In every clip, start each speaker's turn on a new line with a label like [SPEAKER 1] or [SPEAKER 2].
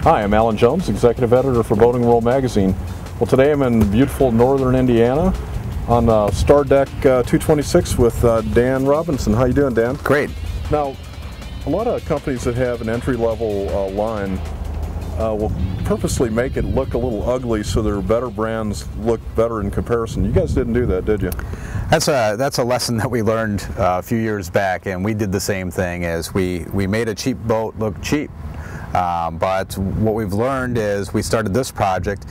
[SPEAKER 1] Hi, I'm Alan Jones, Executive Editor for Boating World Magazine. Well, today I'm in beautiful northern Indiana on Stardeck 226 with Dan Robinson. How you doing, Dan?
[SPEAKER 2] Great.
[SPEAKER 1] Now, a lot of companies that have an entry-level line will purposely make it look a little ugly so their better brands look better in comparison. You guys didn't do that, did you?
[SPEAKER 2] That's a lesson that we learned a few years back, and we did the same thing. As we made a cheap boat look cheap. But what we've learned is we started this project.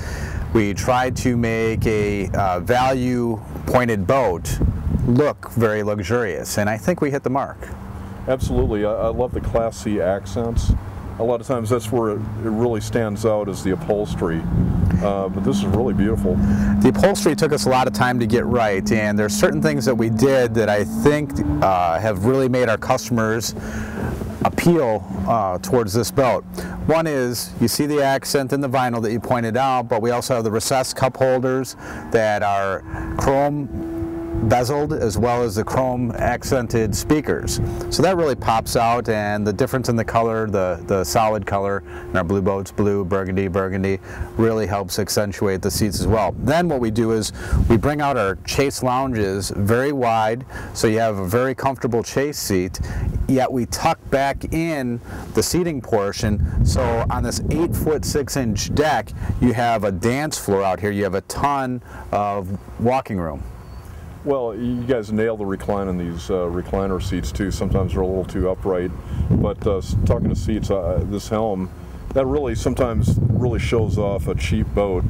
[SPEAKER 2] We tried to make a value-pointed boat look very luxurious, and I think we hit the mark.
[SPEAKER 1] Absolutely. I love the Class C accents. A lot of times that's where it really stands out, is the upholstery. But this is really beautiful.
[SPEAKER 2] The upholstery took us a lot of time to get right, and there's certain things that we did that I think have really made our customers appeal towards this boat. One is, you see the accent in the vinyl that you pointed out, but we also have the recessed cup holders that are chrome bezeled, as well as the chrome accented speakers. So that really pops out, and the difference in the color, the solid color in our blue boats, blue, burgundy, really helps accentuate the seats as well. Then what we do is we bring out our chase lounges very wide, so you have a very comfortable chase seat, yet we tuck back in the seating portion. So on this 8-foot 6-inch deck, you have a dance floor out here. You have a ton of walking room.
[SPEAKER 1] Well, you guys nail the recline in these recliner seats too. Sometimes they're a little too upright, but talking to seats, this helm, that really sometimes really shows off a cheap boat,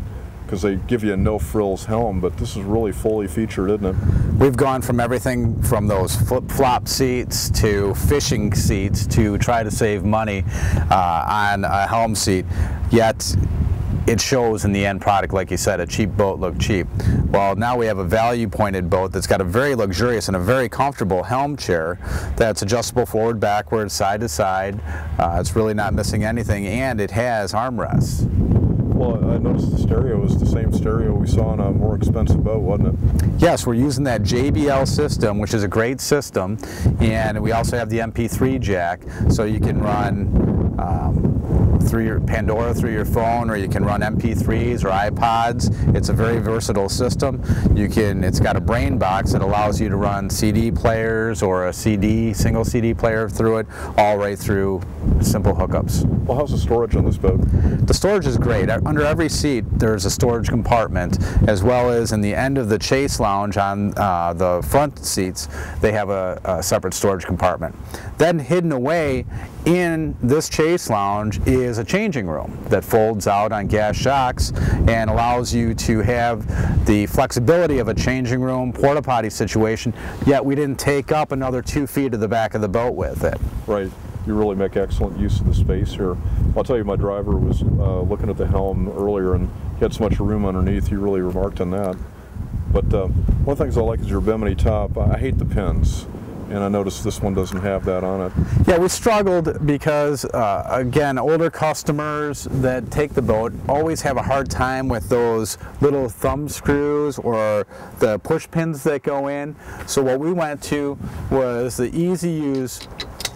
[SPEAKER 1] because they give you a no-frills helm, but this is really fully featured, isn't it?
[SPEAKER 2] We've gone from everything from those flip-flop seats to fishing seats to try to save money on a helm seat, yet it shows in the end product. Like you said, a cheap boat looked cheap. Well, now we have a value-pointed boat that's got a very luxurious and a very comfortable helm chair that's adjustable forward, backwards, side to side. It's really not missing anything, and it has armrests.
[SPEAKER 1] Well, I noticed the stereo is the same stereo we saw on a more expensive boat, wasn't it?
[SPEAKER 2] Yes, we're using that JBL system, which is a great system, and we also have the MP3 jack, so you can run through your Pandora through your phone, or you can run MP3s or iPods. It's a very versatile system. It's got a brain box that allows you to run CD players or a single CD player through it, all right through simple hookups.
[SPEAKER 1] Well, how's the storage on this boat?
[SPEAKER 2] The storage is great. Under every seat there's a storage compartment, as well as in the end of the chase lounge on the front seats they have a separate storage compartment. Then hidden away in this chase lounge is a changing room that folds out on gas shocks and allows you to have the flexibility of a changing room, porta potty situation, yet we didn't take up another 2 feet of the back of the boat with it.
[SPEAKER 1] Right. You really make excellent use of the space here. I'll tell you, my driver was looking at the helm earlier, and he had so much room underneath. He really remarked on that. But one of the things I like is your bimini top. I hate the pins, and I noticed this one doesn't have that on it.
[SPEAKER 2] Yeah, we struggled because, again, older customers that take the boat always have a hard time with those little thumb screws or the push pins that go in. So what we went to was the easy-use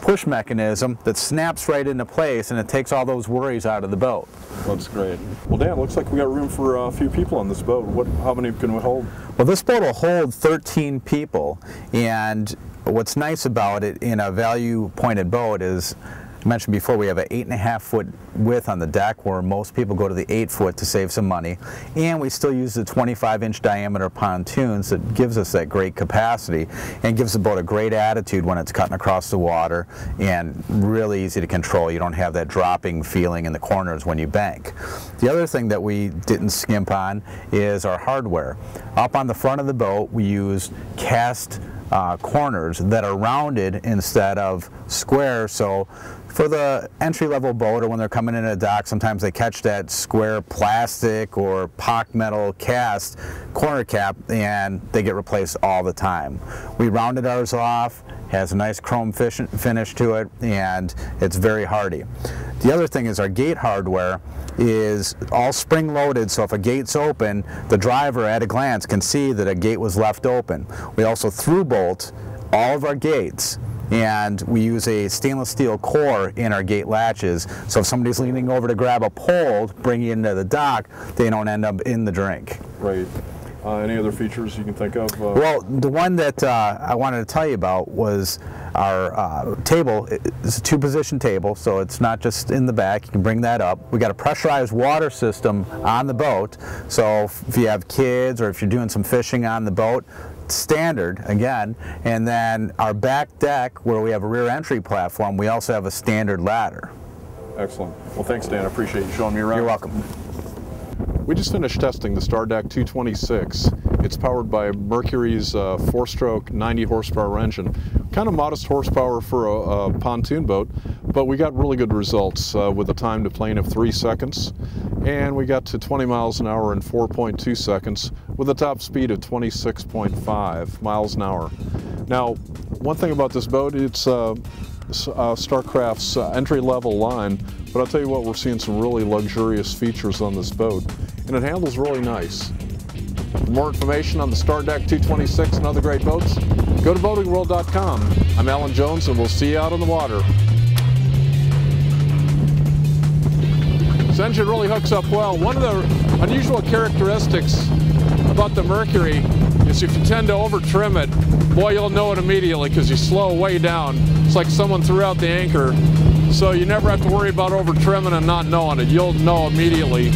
[SPEAKER 2] push mechanism that snaps right into place, and it takes all those worries out of the boat.
[SPEAKER 1] That's great. Well, Dan, looks like we got room for a few people on this boat. How many can we hold?
[SPEAKER 2] Well, this boat will hold 13 people, and what's nice about it in a value-pointed boat is, I mentioned before, we have an 8.5-foot width on the deck, where most people go to the 8-foot to save some money, and we still use the 25-inch diameter pontoons that gives us that great capacity and gives the boat a great attitude when it's cutting across the water, and really easy to control. You don't have that dropping feeling in the corners when you bank. The other thing that we didn't skimp on is our hardware. Up on the front of the boat we use cast corners that are rounded instead of square, so for the entry-level boat, or when they're coming in a dock, sometimes they catch that square plastic or POC metal cast corner cap, and they get replaced all the time. We rounded ours off, has a nice chrome finish to it, and it's very hardy. The other thing is our gate hardware is all spring-loaded, so if a gate's open, the driver at a glance can see that a gate was left open. We also through-bolt all of our gates, and we use a stainless steel core in our gate latches, so if somebody's leaning over to grab a pole to bring you into the dock, they don't end up in the drink.
[SPEAKER 1] Right. Any other features you can think of?
[SPEAKER 2] Well, the one that I wanted to tell you about was our table. It's a two-position table, so it's not just in the back. You can bring that up. We got a pressurized water system on the boat, so if you have kids or if you're doing some fishing on the boat, it's standard again. And then our back deck, where we have a rear entry platform, we also have a standard ladder.
[SPEAKER 1] Excellent. Well, thanks, Dan. I appreciate you showing me around.
[SPEAKER 2] You're welcome.
[SPEAKER 1] We just finished testing the Stardeck 226. It's powered by Mercury's 4-stroke 90 horsepower engine. Kind of modest horsepower for a pontoon boat, but we got really good results with a time to plane of 3 seconds, and we got to 20 miles an hour in 4.2 seconds with a top speed of 26.5 miles an hour. Now, one thing about this boat, it's Starcraft's entry-level line, but I'll tell you what, we're seeing some really luxurious features on this boat, and it handles really nice. For more information on the Stardeck 226 and other great boats, go to boatingworld.com. I'm Alan Jones, and we'll see you out on the water. This engine really hooks up well. One of the unusual characteristics about the Mercury is if you tend to over trim it, boy, you'll know it immediately because you slow way down. It's like someone threw out the anchor, so you never have to worry about over trimming and not knowing it. You'll know immediately